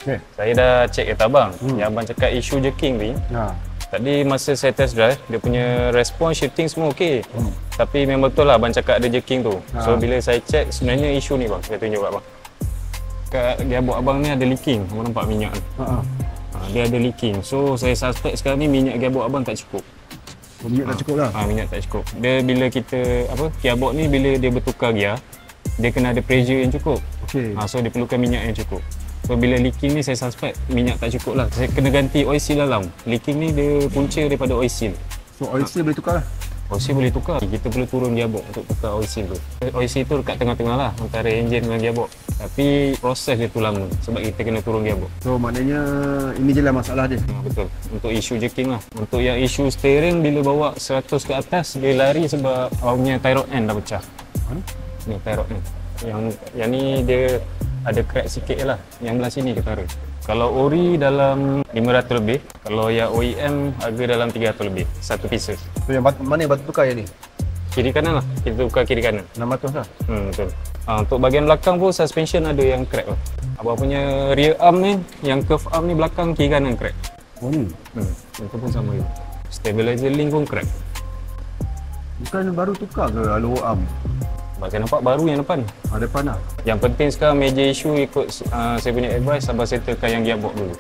Okay. Saya dah check kata abang. Yang abang cakap isu jerking ni. Tadi masa saya test drive, dia punya respon shifting semua okey. Tapi memang betul lah abang cakap ada jerking tu. So bila saya check, sebenarnya isu ni bang, saya tunjuk kat abang. Kat gearbox abang ni ada leaking. Abang nampak minyak ni. Dia ada leaking. So saya suspect sekarang ni minyak gearbox abang tak cukup. Minyak tak cukup lah? Minyak tak cukup. Dia bila kita, gearbox ni bila dia bertukar gear, dia kena ada pressure yang cukup. So dia perlukan minyak yang cukup. So bila leaking ni saya suspect minyak tak cukup lah. Saya kena ganti oil seal dalam. Leaking ni dia punca daripada oil seal. So oil seal boleh tukar lah? Oil seal boleh tukar. Kita perlu turun gearbox untuk tukar oil seal tu. Oil seal tu dekat tengah-tengah lah antara enjin dengan gearbox. Tapi proses dia tu lama sebab kita kena turun gearbox. So maknanya ini je lah masalah dia? Betul. Untuk isu jerking lah. Untuk yang isu steering bila bawa 100 ke atas dia lari sebab awak punya tie rod end dah pecah. Ni tie rod end. Yang ni dia ada crack sikit je lah. Yang belah sini ketara. Kalau ori dalam 500 lebih, kalau yang OEM harga dalam 300 lebih, satu pieces. So yang mana yang batu tukar yang ni? Kiri kanan lah, kita tukar kiri kanan. 600 lah? Betul. Untuk bahagian belakang pun suspension ada yang crack lah. Abang punya rear arm ni, yang curve arm ni belakang kiri kanan crack. Itu pun sama je. Stabilizer link pun crack. Bukan baru tukar ke lower arm? Saya nampak baru yang depan. Depan lah? Yang penting sekarang major issue ikut saya punya advice, abang settlekan yang gearbox dulu.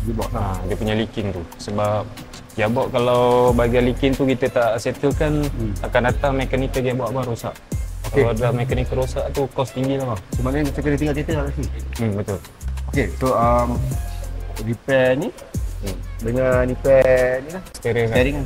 Gearbox lah? Dia punya leaking tu. Sebab gearbox kalau bahagian leaking tu kita tak settlekan, akan datang mechanical gearbox abang rosak. Kalau ada mechanical rosak tu cost tinggi lah bang. Sebenarnya kita kena tinggal kereta lah sini? Betul. Okay, so repair ni dengan repair ni lah? Steering kan?